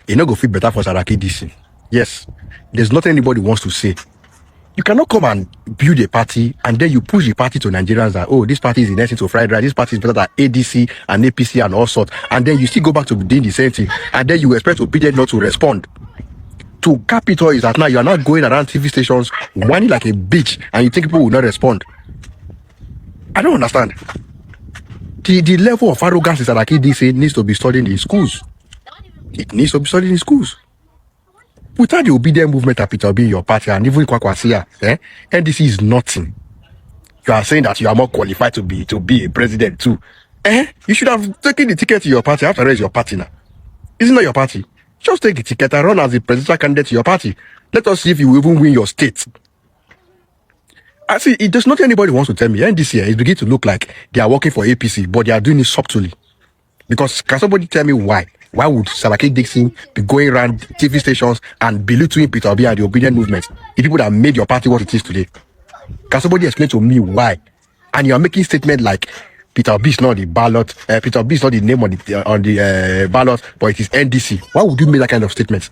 It not go feel better for Seriake Dickson. Yes, there's nothing anybody wants to say. You cannot come and build a party and then you push the party to Nigerians that, oh, this party is in essence of fried rice, this party is better than ADC and APC and all sorts. And then you still go back to doing the same thing. And then you expect obedient not to respond. To capital is that now you are not going around TV stations whining like a bitch and you think people will not respond. I don't understand. The level of arrogance is that Seriake Dickson needs to be studied in schools. It needs to be studied in schools. Without the obedient movement of Peter Obi in your party and even Kwakwasia, NDC is nothing. You are saying that you are more qualified to be a president too. You should have taken the ticket to your party. After all, it's your party now. Isn't that your party? Just take the ticket and run as the presidential candidate to your party. Let us see if you will even win your state. I see, it does not anybody wants to tell me. NDC is beginning to look like they are working for APC, but they are doing it subtly. Because can somebody tell me why? Why would Seriake Dickson be going around TV stations and belittling Peter Obi and the obedient movement? The people that made your party what it is today. Can somebody explain to me why? And you are making statements like Peter Obi is not the ballot, Peter Obi is not the name on the ballot, but it is NDC. Why would you make that kind of statement?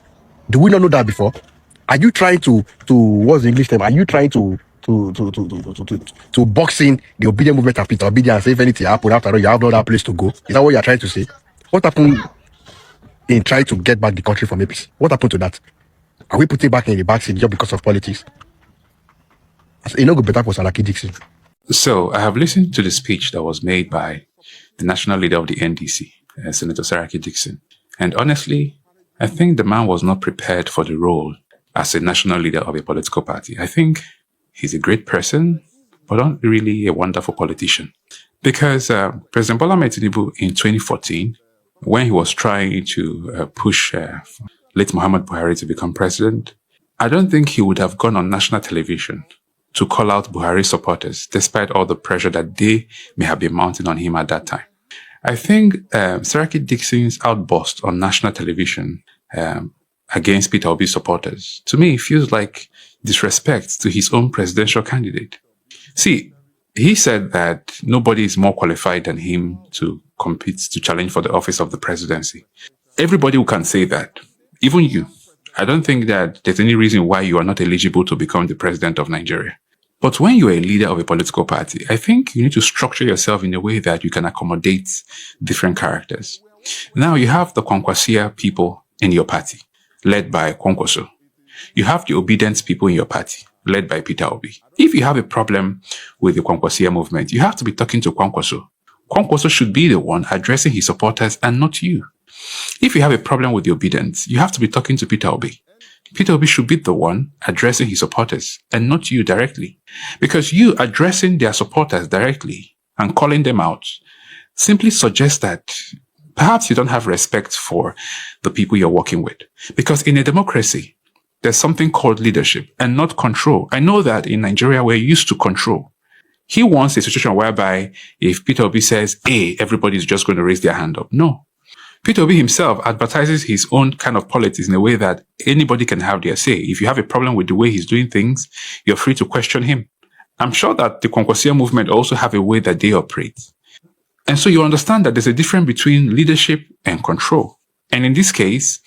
Do we not know that before? Are you trying to what's the English term? Are you trying to box in the obedient movement of Peter Obi and say if anything happen after all, you have no other place to go? Is that what you are trying to say? What happened in trying to get back the country from APC? What happened to that? Are we putting back in the backseat just because of politics? It's not good better for Seriake Dickson. So I have listened to the speech that was made by the national leader of the NDC, Senator Seriake Dickson. And honestly, I think the man was not prepared for the role as a national leader of a political party. I think he's a great person, but not really a wonderful politician. Because President Bola Ahmed Tinubu in 2014, when he was trying to push late Muhammad Buhari to become president, I don't think he would have gone on national television to call out Buhari supporters, despite all the pressure that they may have been mounting on him at that time. I think Seriake Dickson's outburst on national television against Peter Obi's supporters, to me, feels like disrespect to his own presidential candidate. See, he said that nobody is more qualified than him to compete, to challenge for the office of the presidency. Everybody who can say that, even you. I don't think that there's any reason why you are not eligible to become the president of Nigeria. But when you are a leader of a political party, I think you need to structure yourself in a way that you can accommodate different characters. Now you have the Kwankwasia people in your party, led by Kwankwaso. You have the obedient people in your party, led by Peter Obi. If you have a problem with the Kwankwasia movement, you have to be talking to Kwankwaso. Kwankwaso should be the one addressing his supporters and not you. If you have a problem with the obedience, you have to be talking to Peter Obi. Peter Obi should be the one addressing his supporters and not you directly. Because you addressing their supporters directly and calling them out simply suggests that perhaps you don't have respect for the people you're working with. Because in a democracy, there's something called leadership and not control. I know that in Nigeria, we're used to control. He wants a situation whereby if Peter Obi says A, everybody's just going to raise their hand up. No. Peter Obi himself advertises his own kind of politics in a way that anybody can have their say. If you have a problem with the way he's doing things, you're free to question him. I'm sure that the Kwankwasia movement also have a way that they operate. And so you understand that there's a difference between leadership and control. And in this case,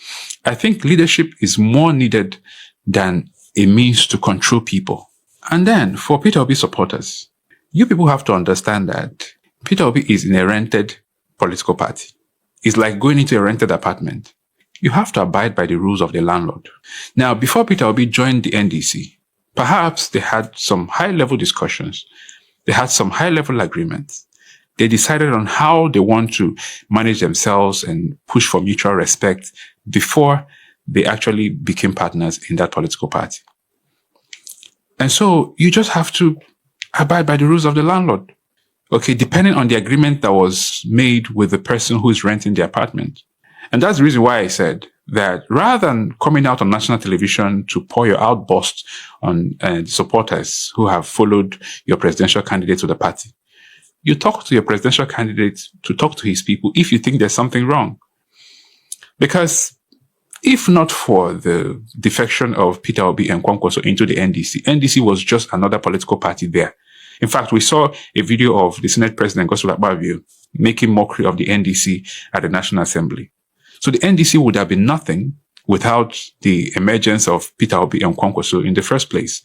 I think leadership is more needed than a means to control people. And then for Peter Obi supporters, you people have to understand that Peter Obi is in a rented political party. It's like going into a rented apartment. You have to abide by the rules of the landlord. Now, before Peter Obi joined the NDC, perhaps they had some high-level discussions. They had some high-level agreements. They decided on how they want to manage themselves and push for mutual respect before they actually became partners in that political party. And so you just have to abide by the rules of the landlord. Okay, depending on the agreement that was made with the person who is renting the apartment. And that's the reason why I said that rather than coming out on national television to pour your outburst on supporters who have followed your presidential candidate to the party, you talk to your presidential candidate to talk to his people if you think there's something wrong. Because if not for the defection of Peter Obi and Kwankwaso into the NDC, NDC was just another political party there. In fact, we saw a video of the Senate President Godswill Akpabio making mockery of the NDC at the National Assembly. So the NDC would have been nothing without the emergence of Peter Obi and Kwankwaso in the first place.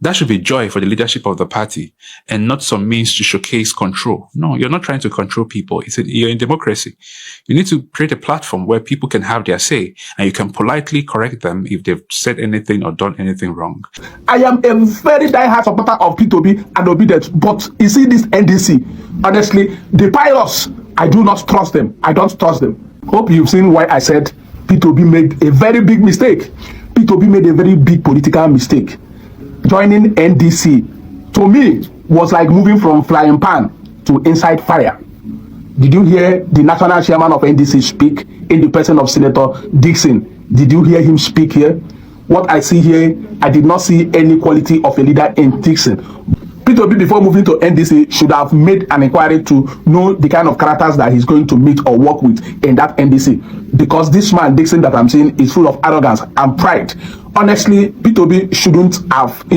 That should be joy for the leadership of the party and not some means to showcase control. No, you're not trying to control people. You're in democracy. You need to create a platform where people can have their say and you can politely correct them if they've said anything or done anything wrong. I am a very die-hard supporter of P2B and obedience, but you see this NDC, honestly, the pilots, I do not trust them. I don't trust them. Hope you've seen why I said P2B made a very big mistake. P2B made a very big political mistake. Joining NDC, to me, was like moving from frying pan to inside fire. Did you hear the national chairman of NDC speak in the person of Senator Dickson? Did you hear him speak here? What I see here, I did not see any quality of a leader in Dickson. P2B, before moving to NDC, should have made an inquiry to know the kind of characters that he's going to meet or work with in that NDC. Because this man, Dickson, that I'm seeing, is full of arrogance and pride. Honestly, P2B shouldn't have,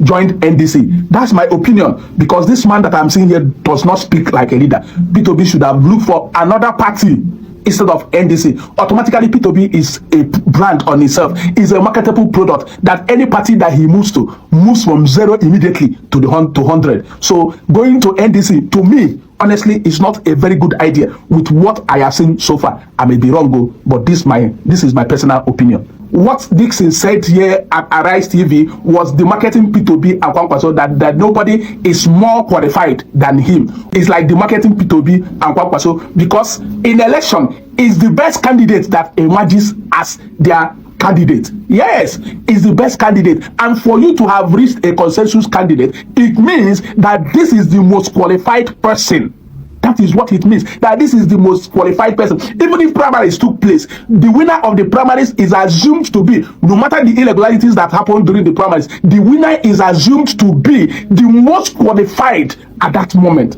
joined NDC. That's my opinion. Because this man that I'm seeing here does not speak like a leader. P2B should have looked for another party instead of NDC. Automatically, P2B is a brand on itself. It's a marketable product that any party that he moves to moves from 0 immediately to 100. So going to NDC, to me, honestly, is not a very good idea with what I have seen so far. I may be wrong, but this is my personal opinion. What Dickson said here at Arise TV was the marketing P2B and Kwankwaso that nobody is more qualified than him. It's like the marketing P2B and Kwankwaso because in election is the best candidate that emerges as their candidate. Yes, is the best candidate. And for you to have reached a consensus candidate, it means that this is the most qualified person. That is what it means, that this is the most qualified person. Even if primaries took place, the winner of the primaries is assumed to be, no matter the irregularities that happened during the primaries, the winner is assumed to be the most qualified at that moment.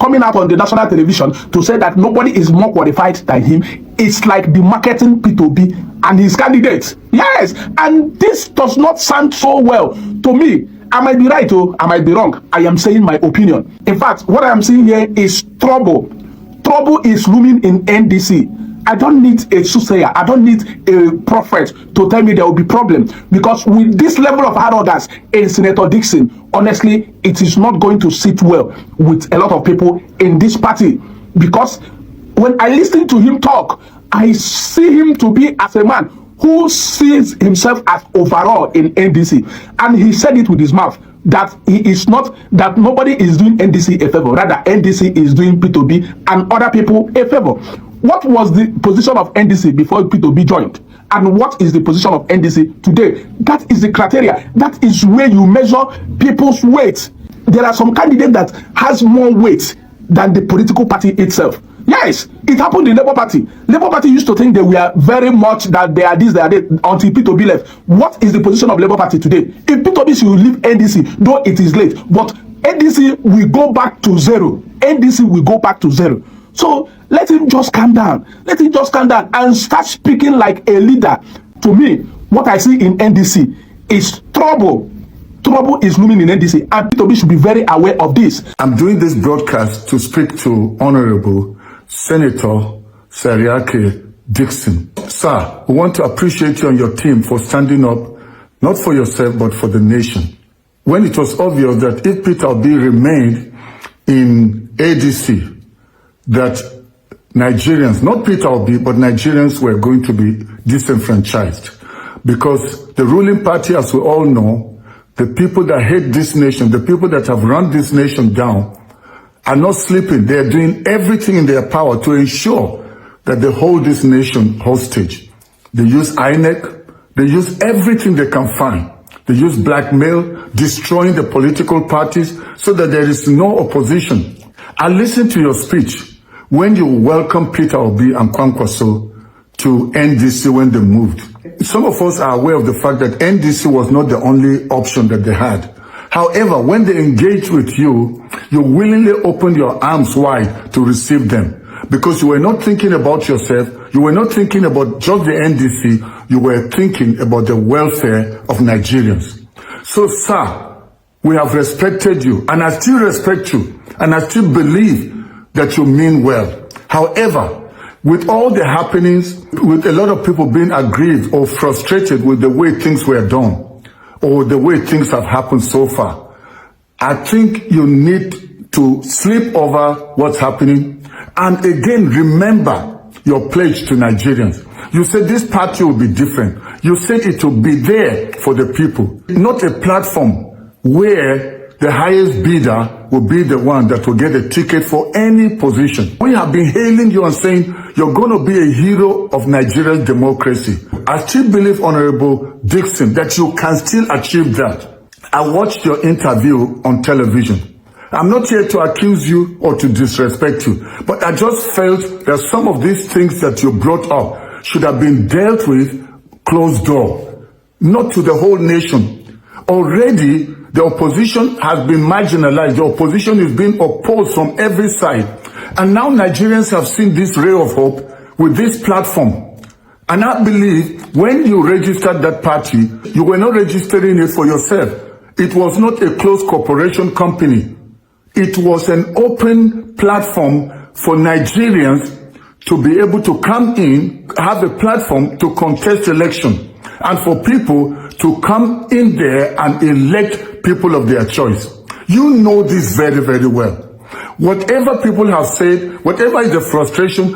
Coming out on the national television to say that nobody is more qualified than him, it's like the marketing P2B and his candidates. Yes, and this does not sound so well to me. I might be right, I might be wrong. I am saying my opinion. In fact, what I am seeing here is trouble. Trouble is looming in NDC. I don't need a soothsayer. I don't need a prophet to tell me there will be problem. Because with this level of arrogance in Senator Dickson, honestly, it is not going to sit well with a lot of people in this party. Because when I listen to him talk, I see him to be as a man who sees himself as overall in NDC. And he said it with his mouth that he is not, that nobody is doing NDC a favor. Rather, NDC is doing P2B and other people a favor. What was the position of NDC before P2B joined? And what is the position of NDC today? That is the criteria. That is where you measure people's weight. There are some candidates that has more weight than the political party itself. Yes, it happened in Labour Party. Labour Party used to think they were very much that they are this, they are that, until P2B left. What is the position of Labour Party today? If P2B should leave NDC, though it is late, but NDC will go back to 0. NDC will go back to 0. So let him just calm down. Let him just calm down and start speaking like a leader. To me, what I see in NDC is trouble. Trouble is looming in NDC, and P2B should be very aware of this. I'm doing this broadcast to speak to Honorable Senator Seriake Dickson. Sir, we want to appreciate you and your team for standing up, not for yourself, but for the nation. When it was obvious that if Peter Obi remained in ADC, that Nigerians, not Peter Obi, but Nigerians were going to be disenfranchised. Because the ruling party, as we all know, the people that hate this nation, the people that have run this nation down, are not sleeping. They are doing everything in their power to ensure that they hold this nation hostage. They use INEC. They use everything they can find. They use blackmail, destroying the political parties so that there is no opposition. I listened to your speech when you welcomed Peter Obi and Kwankwaso to NDC when they moved. Some of us are aware of the fact that NDC was not the only option that they had. However, when they engage with you, you willingly open your arms wide to receive them. Because you were not thinking about yourself, you were not thinking about just the NDC, you were thinking about the welfare of Nigerians. So, sir, we have respected you, and I still respect you, and I still believe that you mean well. However, With all the happenings, with a lot of people being aggrieved or frustrated with the way things were done, or the way things have happened so far, I think you need to sleep over what's happening and again remember your pledge to Nigerians. You said this party will be different. You said it will be there for the people, not a platform where the highest bidder will be the one that will get a ticket for any position. We have been hailing you and saying you're going to be a hero of Nigerian democracy. I still believe, Honorable Dickson, that you can still achieve that. I watched your interview on television. I'm not here to accuse you or to disrespect you, but I just felt that some of these things that you brought up should have been dealt with closed door, not to the whole nation. Already, the opposition has been marginalized. The opposition is being opposed from every side. And now Nigerians have seen this ray of hope with this platform. And I believe when you registered that party, you were not registering it for yourself. It was not a closed corporation company. It was an open platform for Nigerians to be able to come in, have a platform to contest election, and for people to come in there and elect people of their choice. You know this very, very well. Whatever people have said, whatever is the frustration,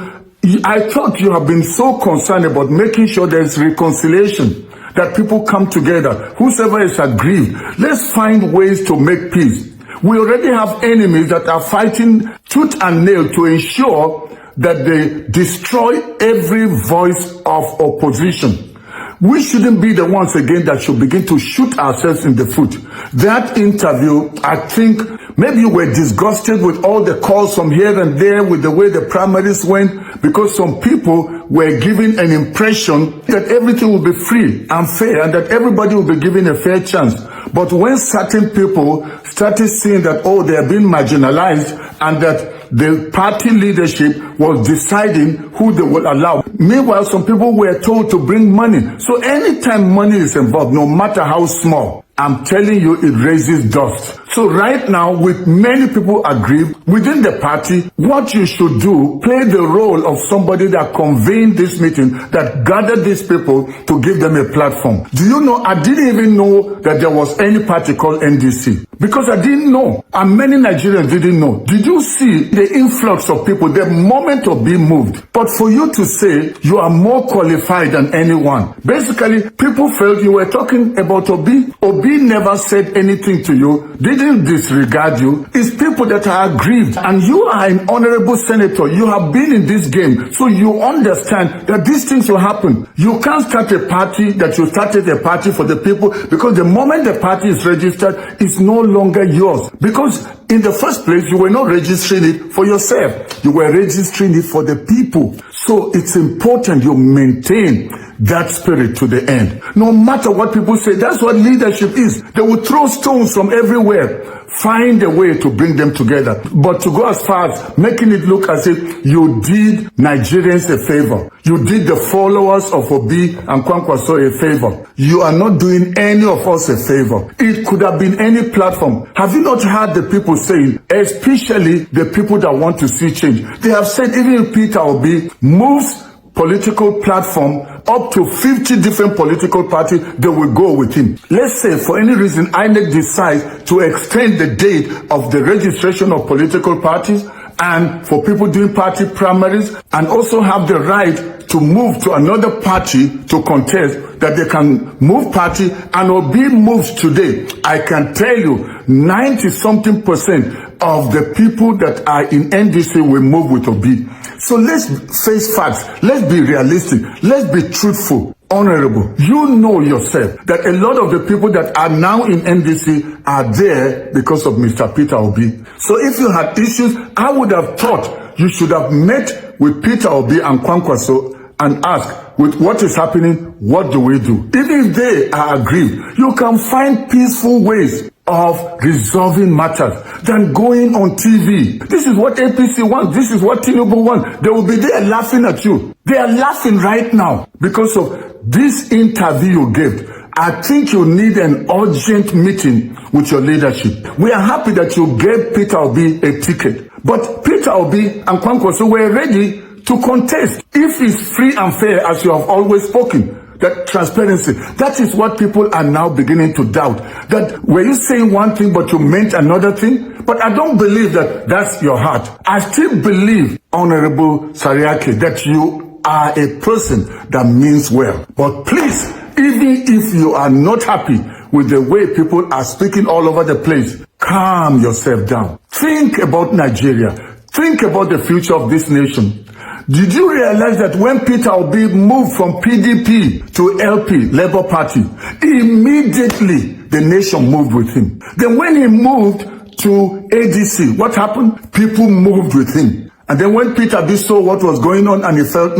I thought you have been so concerned about making sure there is reconciliation, that people come together. Whosoever is aggrieved, let's find ways to make peace. We already have enemies that are fighting tooth and nail to ensure that they destroy every voice of opposition. We shouldn't be the ones again that should begin to shoot ourselves in the foot. That interview, I think maybe you were disgusted with all the calls from here and there with the way the primaries went, because some people were given an impression that everything will be free and fair and that everybody will be given a fair chance. But when certain people started seeing that, oh, they are being marginalized and that the party leadership was deciding who they will allow. Meanwhile, some people were told to bring money. So anytime money is involved, no matter how small, I'm telling you, it raises dust. So right now, with many people aggrieved within the party, what you should do, play the role of somebody that convened this meeting, that gathered these people to give them a platform. Do you know, I didn't even know that there was any party called NDC. Because I didn't know, and many Nigerians didn't know. Did you see the influx of people, the moment of being moved? But for you to say you are more qualified than anyone, basically, people felt you were talking about Obi. Obi never said anything to you, didn't disregard you. It's people that are aggrieved, and you are an honorable senator. You have been in this game, so you understand that these things will happen. You can't start a party that you started a party for the people, because the moment the party is registered, it's no longer yours. Because in the first place, you were not registering it for yourself. You were registering it for the people. So it's important you maintain that spirit to the end. No matter what people say, that's what leadership is. They will throw stones from everywhere. Find a way to bring them together. But to go as far as making it look as if you did Nigerians a favor, you did the followers of Obi and Kwankwaso a favor, you are not doing any of us a favor. It could have been any platform. Have you not heard the people saying, especially the people that want to see change? They have said even if Peter Obi moves political platform up to 50 different political parties, they will go with him. Let's say for any reason INEC decides to extend the date of the registration of political parties and for people doing party primaries, and also have the right to move to another party to contest, that they can move party, and Obi moves today. I can tell you 90-something% of the people that are in NDC will move with Obi. So let's face facts. Let's be realistic. Let's be truthful. Honorable, you know yourself that a lot of the people that are now in NDC are there because of Mr. Peter Obi. So if you had issues, I would have thought you should have met with Peter Obi and Kwankwaso and asked, with what is happening, what do we do? Even if they are aggrieved, you can find peaceful ways of resolving matters than going on TV. This is what APC wants. This is what Tinubu wants. They will be there laughing at you. They are laughing right now because of this interview you gave. I think you need an urgent meeting with your leadership. We are happy that you gave Peter Obi a ticket. But Peter Obi and Kwankwaso were ready to contest. If it's free and fair, as you have always spoken, that transparency, that is what people are now beginning to doubt. That were you saying one thing but you meant another thing? But I don't believe that that's your heart. I still believe, Honorable Seriake, that you are a person that means well. But please, even if you are not happy with the way people are speaking all over the place, calm yourself down. Think about Nigeria. Think about the future of this nation. Did you realize that when Peter Obi moved from PDP to LP, Labour Party, immediately the nation moved with him? Then when he moved to ADC, what happened? People moved with him. And then when Peter Obi saw what was going on and he felt,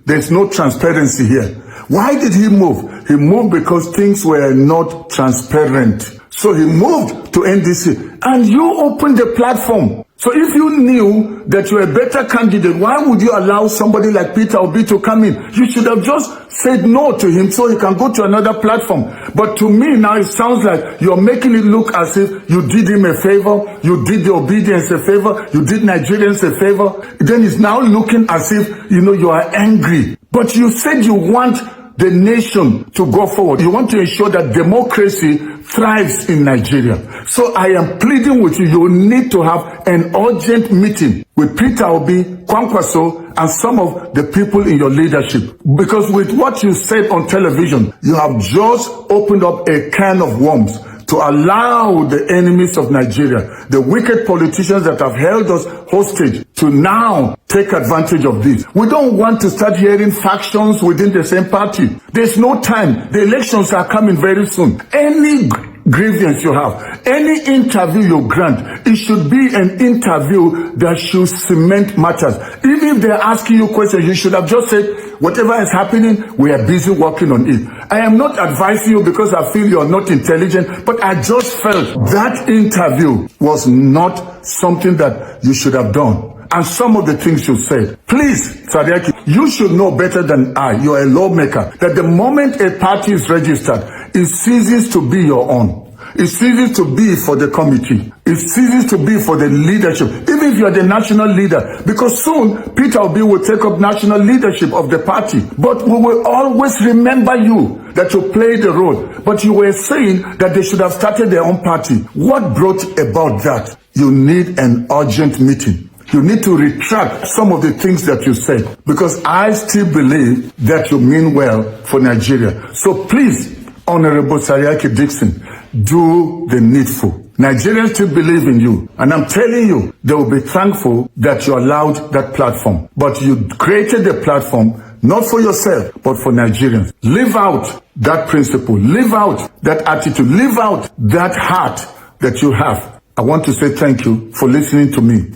there's no transparency here. Why did he move? He moved because things were not transparent. So he moved to NDC and you opened the platform. So if you knew that you're a better candidate, why would you allow somebody like Peter Obi to come in? You should have just said no to him so he can go to another platform. But to me now it sounds like you're making it look as if you did him a favor, you did the obedience a favor, you did Nigerians a favor. Then it's now looking as if, you are angry. But you said you want the nation to go forward. You want to ensure that democracy thrives in Nigeria. So I am pleading with you, you need to have an urgent meeting with Peter Obi, Kwankwaso, and some of the people in your leadership. Because with what you said on television, you have just opened up a can of worms to allow the enemies of Nigeria, the wicked politicians that have held us hostage, to now take advantage of this. We don't want to start hearing factions within the same party. There's no time. The elections are coming very soon. Any grievance you have, any interview you grant, it should be an interview that should cement matters. Even if they're asking you questions, you should have just said, whatever is happening, we are busy working on it. I am not advising you because I feel you're not intelligent, but I just felt that interview was not something that you should have done. And some of the things you said, please, Seriake, you should know better than I, you're a lawmaker, that the moment a party is registered, it ceases to be your own. It ceases to be for the committee. It ceases to be for the leadership, even if you're the national leader. Because soon, Peter Obi will take up national leadership of the party. But we will always remember you, that you played the role. But you were saying that they should have started their own party. What brought about that? You need an urgent meeting. You need to retract some of the things that you said, because I still believe that you mean well for Nigeria. So please, Honorable Seriake Dickson, do the needful. Nigerians still believe in you. And I'm telling you, they will be thankful that you allowed that platform. But you created the platform not for yourself, but for Nigerians. Live out that principle. Live out that attitude. Live out that heart that you have. I want to say thank you for listening to me.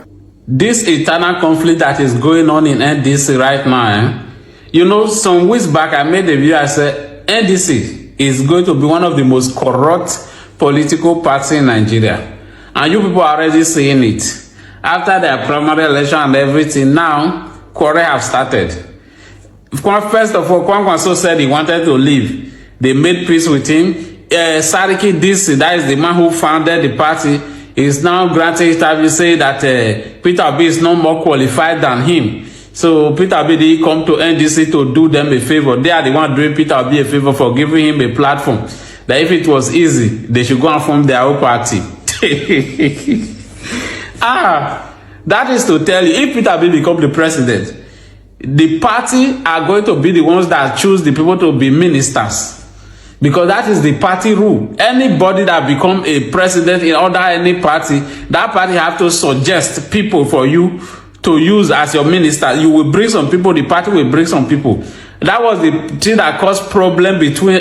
This internal conflict that is going on in NDC right now, some weeks back I made a video. I said NDC is going to be one of the most corrupt political parties in Nigeria. And you people are already seeing it. After their primary election and everything, now quarrel have started. First of all, Kwankwaso said he wanted to leave. They made peace with him. Seriake Dickson, that is the man who founded the party, is now granted interview saying that Peter Obi is no more qualified than him. So Peter Obi did come to NDC to do them a favor. They are the one doing Peter Obi a favor for giving him a platform. That if it was easy, they should go and form their own party. That is to tell you, if Peter Obi become the president, the party are going to be the ones that choose the people to be ministers. Because that is the party rule. Anybody that become a president in under any party, that party have to suggest people for you to use as your minister. You will bring some people, the party will bring some people. That was the thing that caused problem between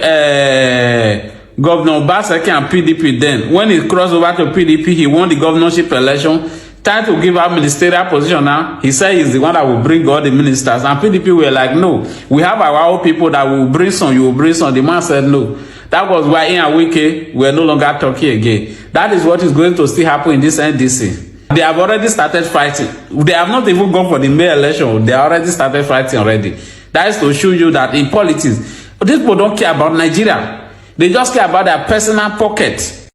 Governor Obaseki and PDP then. When he crossed over to PDP, he won the governorship election. Time to give out ministerial position now. He said he's the one that will bring all the ministers. And PDP were like, no, we have our own people that will bring some, you will bring some. The man said no. That was why in a week we're no longer talking again. That is what is going to still happen in this NDC. They have already started fighting. They have not even gone for the May election. They already started fighting already. That is to show you that in politics, these people don't care about Nigeria. They just care about their personal pocket.